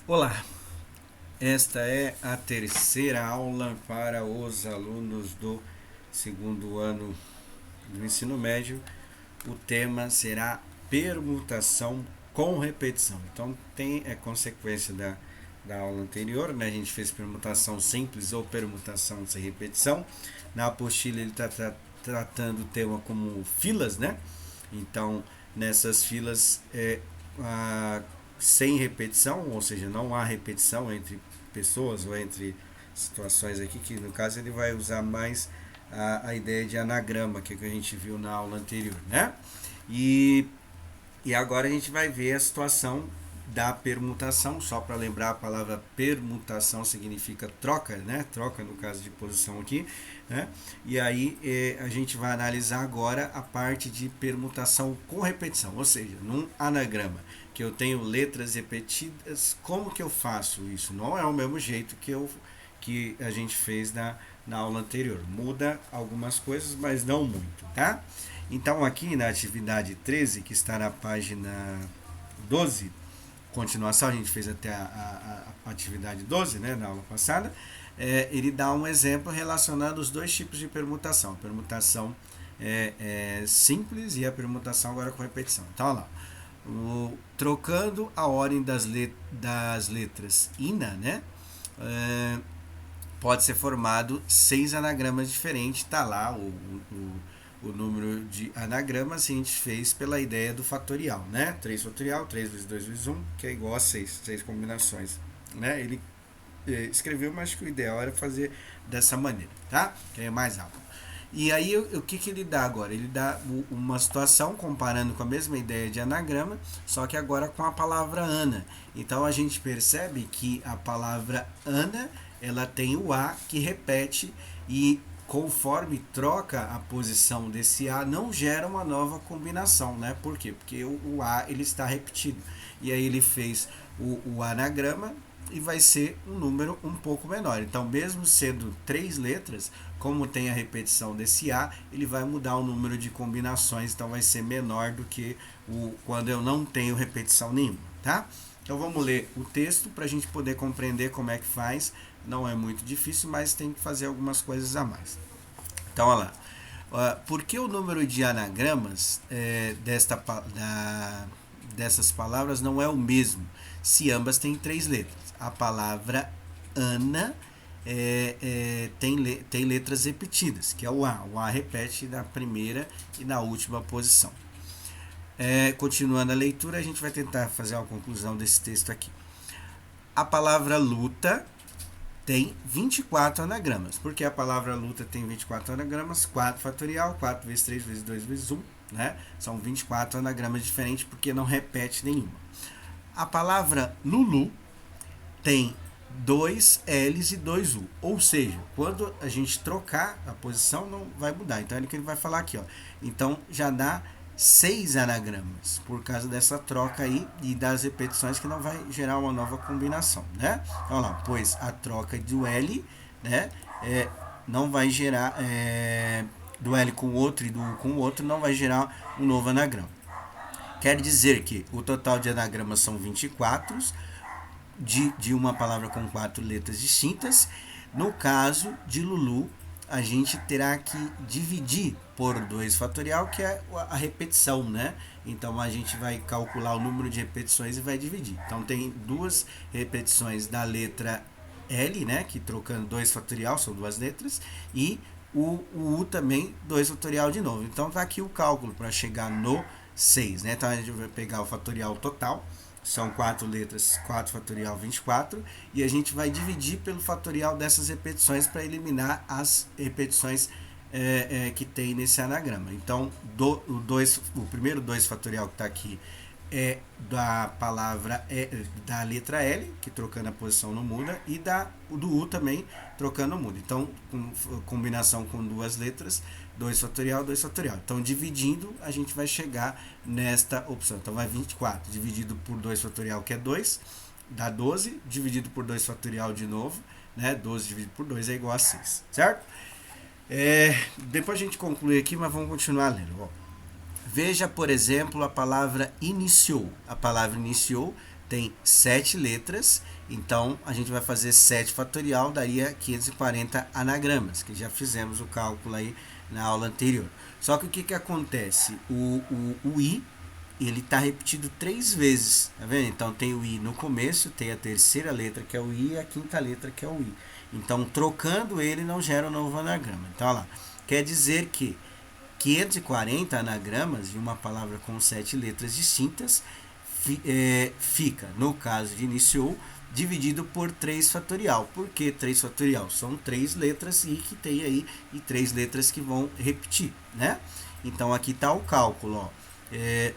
Olá, esta é a terceira aula para os alunos do segundo ano do ensino médio. O tema será permutação com repetição. Então, é consequência da aula anterior, né? A gente fez permutação simples ou permutação sem repetição. Na apostila ele está tratando o tema como filas, né? Então, nessas filas a, sem repetição, ou seja, não há repetição entre pessoas ou entre situações aqui, que no caso ele vai usar mais a ideia de anagrama, que a gente viu na aula anterior, né? E, e agora a gente vai ver a situação da permutação. Só para lembrar, a palavra permutação significa troca, né? Troca no caso de posição aqui, né? E aí a gente vai analisar agora a parte de permutação com repetição, ou seja, num anagrama que eu tenho letras repetidas, como que eu faço isso? Não é o mesmo jeito que a gente fez na aula anterior. Muda algumas coisas, mas não muito, tá? Então aqui na atividade 13, que está na página 12, continuação, a gente fez até a atividade 12, né, na aula passada, ele dá um exemplo relacionando os dois tipos de permutação. A permutação simples e a permutação agora com repetição. Então, olha lá. Trocando a ordem das letras INA, né, pode ser formado 6 anagramas diferentes. Tá lá o número de anagramas a gente fez pela ideia do fatorial, né? 3 fatorial, 3 vezes 2 vezes 1, que é igual a 6, 6 combinações, né? Ele escreveu, mas que o ideal era fazer dessa maneira, tá? Que é mais alto. E aí o que ele dá agora? Ele dá uma situação comparando com a mesma ideia de anagrama, só que agora com a palavra Ana. Então a gente percebe que a palavra Ana, ela tem o A que repete, e conforme troca a posição desse A, não gera uma nova combinação, né? Por quê? Porque o A ele está repetido. E aí ele fez o anagrama e vai ser um número um pouco menor. Então, mesmo sendo 3 letras, como tem a repetição desse A, ele vai mudar o número de combinações, então vai ser menor do que quando eu não tenho repetição nenhuma, tá? Então vamos ler o texto para a gente poder compreender como é que faz. Não é muito difícil, mas tem que fazer algumas coisas a mais. Então, olha lá. Por que o número de anagramas dessas palavras não é o mesmo, se ambas têm 3 letras? A palavra Ana tem letras repetidas, que é o A. O A repete na primeira e na última posição. Continuando a leitura, a gente vai tentar fazer uma conclusão desse texto aqui. A palavra luta tem 24 anagramas. Porque a palavra luta tem 24 anagramas, 4 fatorial, 4 vezes 3 vezes 2 vezes 1, né? São 24 anagramas diferentes porque não repete nenhuma. A palavra Lulu tem 2 L's e 2 U. Ou seja, quando a gente trocar a posição, não vai mudar. Então é o que ele vai falar aqui, ó. Então já dá 6 anagramas por causa dessa troca aí e das repetições, que não vai gerar uma nova combinação, né? Então lá, pois a troca do L, né, não vai gerar do L com o outro e do U com o outro, não vai gerar um novo anagrama. Quer dizer que o total de anagramas são 24 de uma palavra com 4 letras distintas. No caso de Lulu, a gente terá que dividir por 2 fatorial, que é a repetição, né? Então a gente vai calcular o número de repetições e vai dividir. Então tem 2 repetições da letra L, né? Que trocando 2 fatorial, são 2 letras, e o U também 2 fatorial de novo. Então tá aqui o cálculo para chegar no 6, né? Então a gente vai pegar o fatorial total, são 4 letras, 4 fatorial 24, e a gente vai dividir pelo fatorial dessas repetições para eliminar as repetições que tem nesse anagrama. Então, o primeiro 2 fatorial que está aqui é da palavra da letra L, que trocando a posição não muda, e do U também trocando não muda. Então, combinação com 2 letras, 2 fatorial, 2 fatorial. Então, dividindo, a gente vai chegar nesta opção. Então, vai 24 dividido por 2 fatorial, que é 2, dá 12, dividido por 2 fatorial de novo, né? 12 dividido por 2 é igual a 6, certo? Depois a gente conclui aqui, mas vamos continuar lendo. Veja, por exemplo, a palavra iniciou. A palavra iniciou tem 7 letras, então a gente vai fazer 7 fatorial, daria 540 anagramas, que já fizemos o cálculo aí na aula anterior. Só que o que acontece? O I, ele está repetido 3 vezes, tá vendo? Então tem o I no começo, tem a terceira letra que é o I e a quinta letra que é o I. Então trocando ele não gera um novo anagrama. Então olha lá, quer dizer que 540 anagramas de uma palavra com 7 letras distintas fica, no caso de iniciou, dividido por 3 fatorial. Por que 3 fatorial? São 3 letras e que tem aí e 3 letras que vão repetir, né? Então aqui está o cálculo, ó.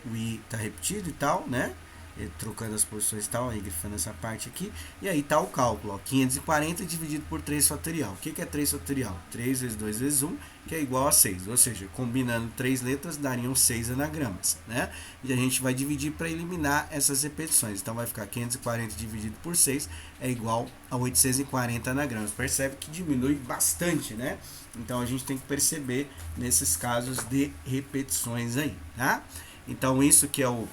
O I está repetido e tal, né? Trocando as posições e tal, aí grifando essa parte aqui. E aí está o cálculo, ó. 540 dividido por 3 fatorial. O que é 3 fatorial? 3 vezes 2 vezes 1, que é igual a 6. Ou seja, combinando 3 letras, dariam 6 anagramas, né? E a gente vai dividir para eliminar essas repetições. Então vai ficar 540 dividido por 6 é igual a 840 anagramas. Percebe que diminui bastante, né? Então a gente tem que perceber nesses casos de repetições aí, tá? Então isso que é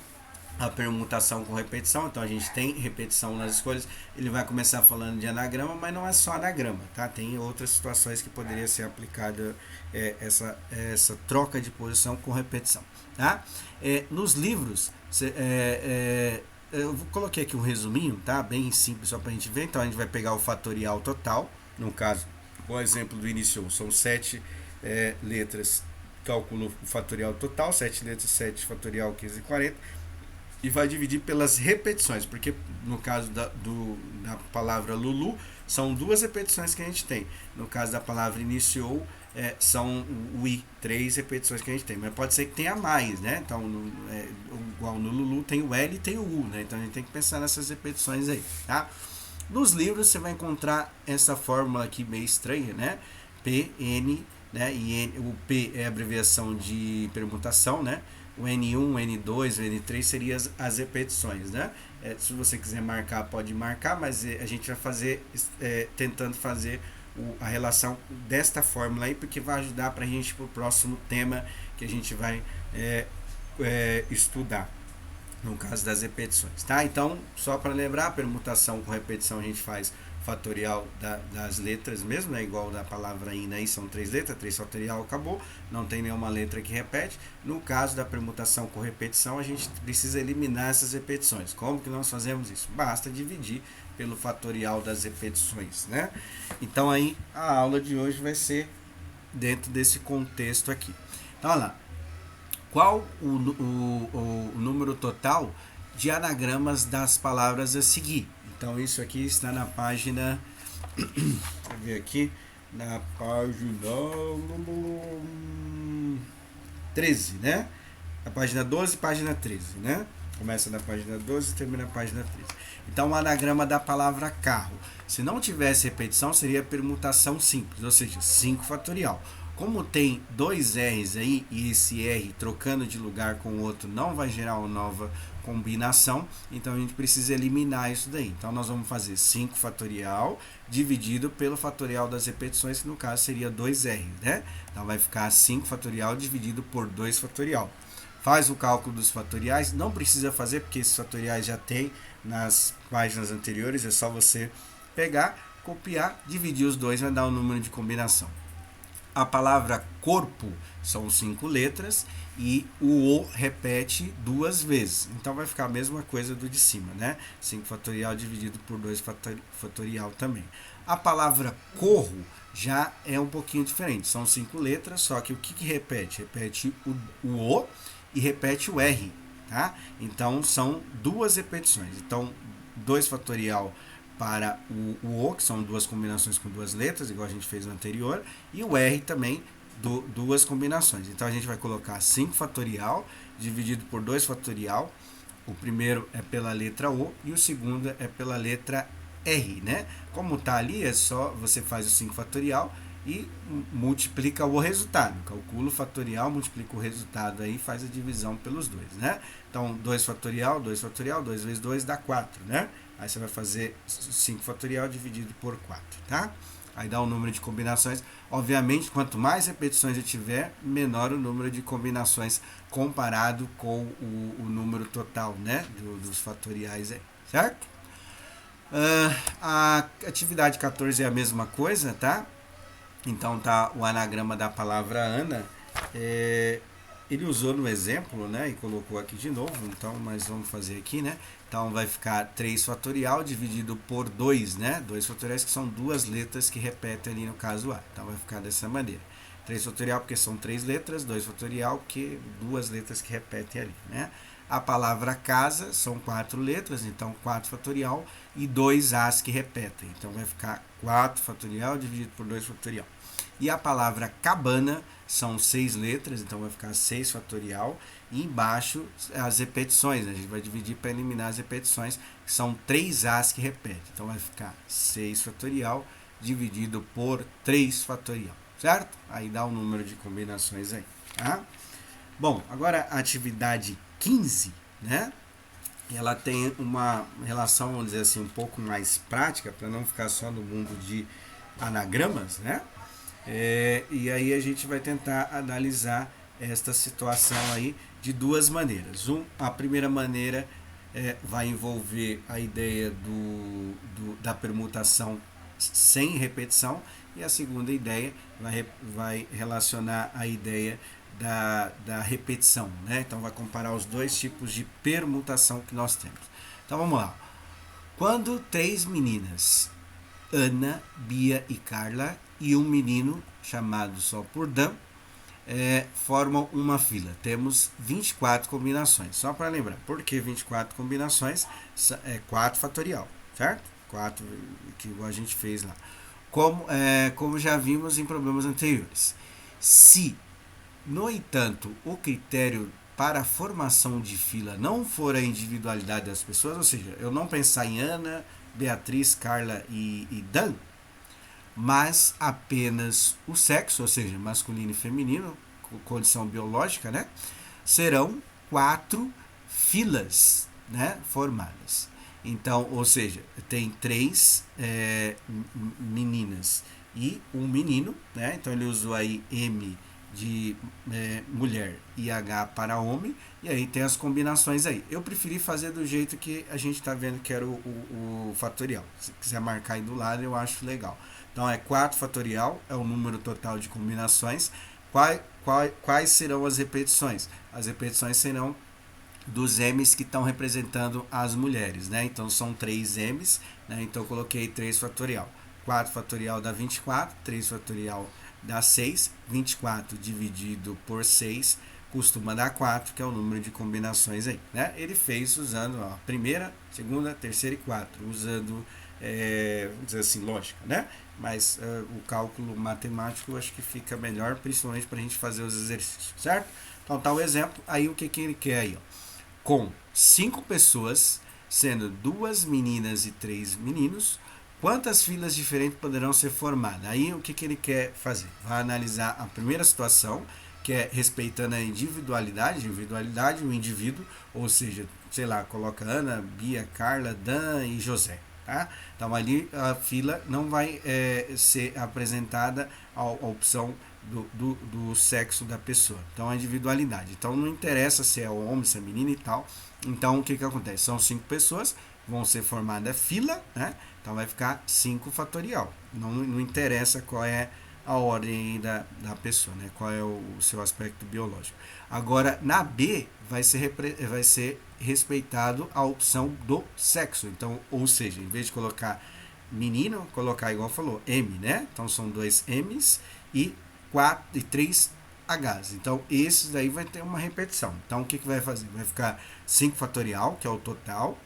a permutação com repetição. Então a gente tem repetição nas escolhas. Ele vai começar falando de anagrama, mas não é só anagrama, tá? Tem outras situações que poderia ser aplicada essa troca de posição com repetição, tá? Nos livros, eu coloquei aqui um resuminho, tá? Bem simples só para a gente ver. Então a gente vai pegar o fatorial total, no caso, o exemplo do início são 7 letras, calculo o fatorial total, 7 letras, 7 fatorial 540, e vai dividir pelas repetições, porque no caso da palavra Lulu, são 2 repetições que a gente tem. No caso da palavra iniciou, são o I, 3 repetições que a gente tem. Mas pode ser que tenha mais, né? Então, igual no Lulu, tem o L e tem o U, né? Então a gente tem que pensar nessas repetições aí, tá? Nos livros você vai encontrar essa fórmula aqui meio estranha, né? P, N, né? E N, o P é a abreviação de permutação, né? O N1, o N2, o N3 seriam as repetições, né? Se você quiser marcar, pode marcar, mas a gente vai fazer, tentando fazer a relação desta fórmula aí, porque vai ajudar para a gente para o próximo tema que a gente vai estudar, no caso das repetições, tá? Então, só para lembrar, permutação com repetição a gente faz fatorial das letras mesmo, né? Igual da palavra INA aí, são 3 letras, 3 fatorial, acabou, não tem nenhuma letra que repete. No caso da permutação com repetição, a gente precisa eliminar essas repetições. Como que nós fazemos isso? Basta dividir pelo fatorial das repetições, né? Então aí a aula de hoje vai ser dentro desse contexto aqui. Então, olha lá. Qual o número total de anagramas das palavras a seguir? Então isso aqui está na página, deixa eu ver aqui, na página 13, né? A página 12 e página 13, né? Começa na página 12 e termina na página 13. Então o anagrama da palavra carro. Se não tivesse repetição, seria permutação simples, ou seja, 5 fatorial. Como tem 2 R's aí, e esse R trocando de lugar com o outro não vai gerar uma nova combinação, então a gente precisa eliminar isso daí. Então nós vamos fazer 5 fatorial dividido pelo fatorial das repetições, que no caso seria 2R, né? Então vai ficar 5 fatorial dividido por 2 fatorial. Faz o cálculo dos fatoriais, não precisa fazer porque esses fatoriais já tem nas páginas anteriores, é só você pegar, copiar, dividir os dois, vai dar um número de combinação. A palavra corpo são 5 letras e o repete 2 vezes. Então vai ficar a mesma coisa do de cima, né? 5 fatorial dividido por 2 fatorial também. A palavra corro já é um pouquinho diferente. São 5 letras, só que o que repete? Repete o O e repete o R, tá? Então são 2 repetições. Então 2 fatorial para o O, que são 2 combinações com 2 letras, igual a gente fez no anterior, e o R também, 2 combinações. Então a gente vai colocar 5 fatorial dividido por 2 fatorial. O primeiro é pela letra O e o segundo é pela letra R, né? Como tá ali, é só você faz o 5 fatorial e multiplica o resultado. Calcula o fatorial, multiplica o resultado aí, faz a divisão pelos dois, né? Então 2 fatorial, 2 fatorial, 2 vezes 2 dá 4, né? Aí você vai fazer 5 fatorial dividido por 4, tá? Aí dá o número de combinações. Obviamente, quanto mais repetições eu tiver, menor o número de combinações comparado com o número total, né? Dos fatoriais aí. certo? A atividade 14 é a mesma coisa, tá? Então tá o anagrama da palavra Ana. Ele usou no exemplo, né? E colocou aqui de novo. Então, mas vamos fazer aqui, né? Então vai ficar 3 fatorial dividido por 2, né? 2 fatoriais que são duas letras que repetem ali no caso A. Então vai ficar dessa maneira. 3 fatorial porque são 3 letras, 2 fatorial porque duas letras que repetem ali, né? A palavra casa são 4 letras, então 4 fatorial e 2 As que repetem. Então vai ficar 4 fatorial dividido por 2 fatorial. E a palavra cabana são 6 letras, então vai ficar 6 fatorial. E embaixo as repetições, né? A gente vai dividir para eliminar as repetições, que são 3 As que repetem. Então vai ficar 6 fatorial dividido por 3 fatorial, certo? Aí dá o número de combinações aí, tá? Bom, agora a atividade 15, né? Ela tem uma relação, vamos dizer assim, um pouco mais prática, para não ficar só no mundo de anagramas, né? E aí a gente vai tentar analisar esta situação aí de duas maneiras. A primeira maneira vai envolver a ideia da permutação sem repetição, e a segunda ideia vai relacionar a ideia da repetição, né? Então vai comparar os dois tipos de permutação que nós temos. Então vamos lá. Quando 3 meninas, Ana, Bia e Carla, e um menino chamado só por Dan, formam uma fila. Temos 24 combinações. Só para lembrar, por que 24 combinações? 4 fatorial, certo? 4 que igual a gente fez lá. Como já vimos em problemas anteriores. Se, no entanto, o critério para a formação de fila não for a individualidade das pessoas, ou seja, eu não pensar em Ana, Beatriz, Carla e Dan, mas apenas o sexo, ou seja, masculino e feminino, condição biológica, né? Serão 4 filas, né, formadas. Então, ou seja, tem 3 meninas e um menino, né? Então ele usou aí M de mulher e H para homem, e aí tem as combinações aí. Eu preferi fazer do jeito que a gente está vendo que era o fatorial. Se quiser marcar aí do lado, eu acho legal. Então é 4 fatorial, é o número total de combinações. Quais serão as repetições? As repetições serão dos M's que estão representando as mulheres, né? Então são 3 M's, né? Então eu coloquei 3 fatorial. 4 fatorial dá 24, 3 fatorial dá 6, 24 dividido por 6 costuma dar 4, que é o número de combinações aí, né? Ele fez usando a primeira, segunda, terceira e 4, usando, vamos dizer assim, lógica, né? Mas o cálculo matemático eu acho que fica melhor, principalmente para a gente fazer os exercícios, certo? Então tá o exemplo, aí o que ele quer aí, ó? Com 5 pessoas, sendo 2 meninas e 3 meninos, quantas filas diferentes poderão ser formadas? Aí o que ele quer fazer? Vai analisar a primeira situação, que é respeitando a individualidade, o indivíduo, ou seja, sei lá, coloca Ana, Bia, Carla, Dan e José. Tá? Então ali a fila não vai ser apresentada a opção do sexo da pessoa. Então a individualidade. Então não interessa se é homem, se é menino e tal. Então o que acontece? São 5 pessoas, vão ser formada fila, né? Então vai ficar 5 fatorial. Não interessa qual é a ordem da pessoa, né? Qual é o seu aspecto biológico. Agora, na B, vai ser respeitado a opção do sexo. Então, ou seja, em vez de colocar menino, colocar igual falou, M, né? Então são 2 M's e 3 H's. Então, esses daí vai ter uma repetição. Então, o que vai fazer? Vai ficar 5 fatorial, que é o total.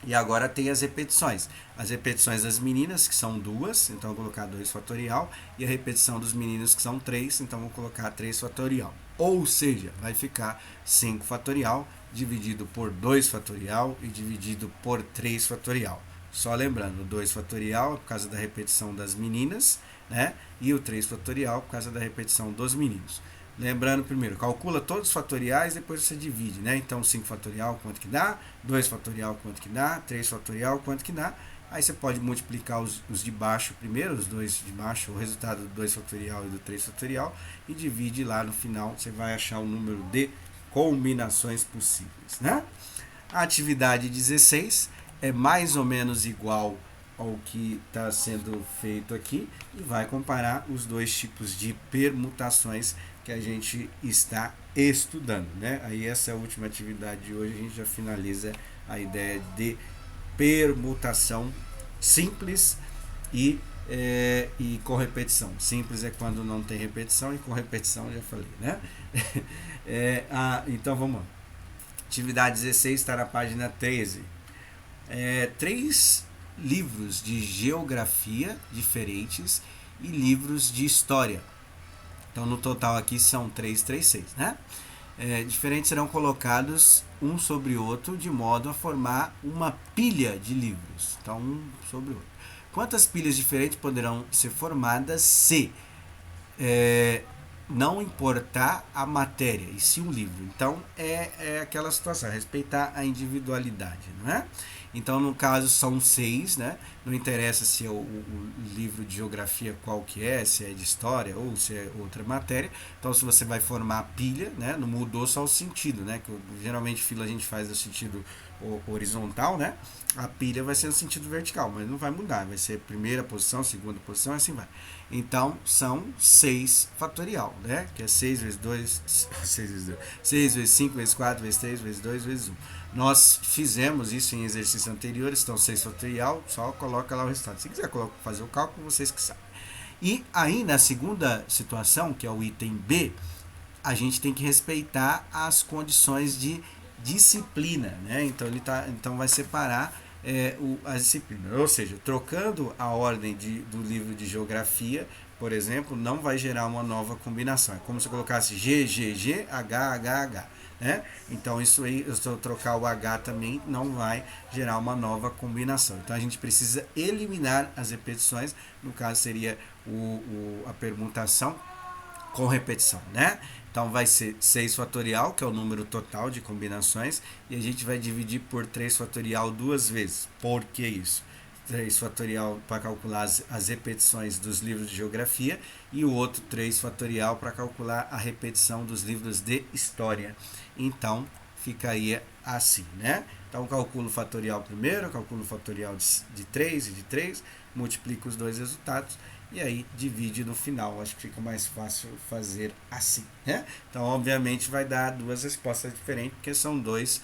E agora tem as repetições. As repetições das meninas, que são 2, então vou colocar 2 fatorial. E a repetição dos meninos, que são 3, então vou colocar 3 fatorial. Ou seja, vai ficar 5 fatorial dividido por 2 fatorial e dividido por 3 fatorial. Só lembrando, o 2 fatorial é por causa da repetição das meninas, né? E o 3 fatorial por causa da repetição dos meninos. Lembrando primeiro, calcula todos os fatoriais, depois você divide, né? Então 5 fatorial quanto que dá, 2 fatorial quanto que dá, 3 fatorial quanto que dá. Aí você pode multiplicar os de baixo primeiro, os dois de baixo, o resultado do 2 fatorial e do 3 fatorial, e divide lá no final, você vai achar o número de combinações possíveis, né? A atividade 16 é mais ou menos igual ao que está sendo feito aqui e vai comparar os dois tipos de permutações que a gente está estudando, né? Aí essa é a última atividade de hoje, a gente já finaliza a ideia de permutação simples e com repetição. Simples é quando não tem repetição e com repetição já falei, né? Então vamos lá. Atividade 16 está na página 13. 3 livros de geografia diferentes e livros de história. Então no total aqui são 3, 3, 6, né? Diferentes serão colocados um sobre o outro de modo a formar uma pilha de livros. Então um sobre o outro. Quantas pilhas diferentes poderão ser formadas se não importar a matéria e sim o livro? Então é aquela situação, respeitar a individualidade, não é? Então no caso são 6, né? Não interessa se é o livro de geografia qual que é, se é de história ou se é outra matéria. Então se você vai formar a pilha, né? Não mudou só o sentido, né? Que geralmente fila a gente faz no sentido horizontal, né? A pilha vai ser no sentido vertical, mas não vai mudar, vai ser primeira posição, segunda posição, assim vai. Então são 6 fatorial, né? Que é 6 vezes 2, 6 vezes 5 vezes 4 vezes 3 vezes 2 vezes 1. Nós fizemos isso em exercícios anteriores, então 6 fatorial, só coloca lá o resultado. Se quiser fazer o cálculo, vocês que sabem. E aí na segunda situação, que é o item B, a gente tem que respeitar as condições de disciplina, né? Então vai separar as disciplinas, ou seja, trocando a ordem do livro de geografia, por exemplo, não vai gerar uma nova combinação. É como se eu colocasse G, G, G, H, H, H. Né? Então isso aí, se eu trocar o H também não vai gerar uma nova combinação. Então a gente precisa eliminar as repetições, no caso seria a permutação com repetição, né? Então vai ser 6 fatorial, que é o número total de combinações, e a gente vai dividir por 3 fatorial 2 vezes. Por que isso? 3 fatorial para calcular as repetições dos livros de geografia e o outro 3 fatorial para calcular a repetição dos livros de história. Então fica aí assim, né? Então calculo o fatorial primeiro, calculo o fatorial de 3 e de 3, multiplico os dois resultados e aí divide no final. Acho que fica mais fácil fazer assim, né? Então obviamente vai dar duas respostas diferentes, porque são dois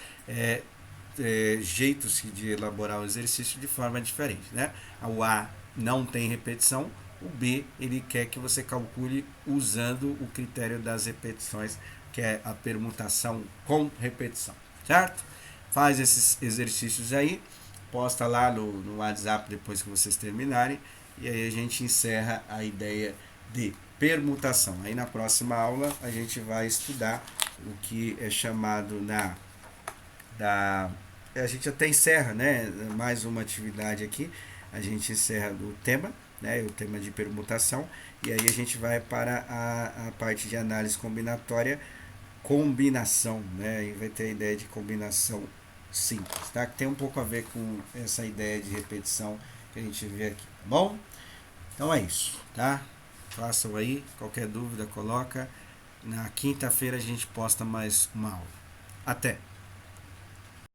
jeitos de elaborar o exercício de forma diferente, né? O A não tem repetição, o B ele quer que você calcule usando o critério das repetições, que é a permutação com repetição, certo? Faz esses exercícios aí, posta lá no WhatsApp depois que vocês terminarem, e aí a gente encerra a ideia de permutação. Aí na próxima aula a gente vai estudar o que é chamado a gente até encerra, né, mais uma atividade aqui, a gente encerra o tema, né, o tema de permutação, e aí a gente vai para a parte de análise combinatória, combinação, né, e vai ter a ideia de combinação simples, tá, que tem um pouco a ver com essa ideia de repetição que a gente vê aqui, tá bom? Então é isso, tá? Façam aí, qualquer dúvida coloca, na quinta-feira a gente posta mais uma aula. Até!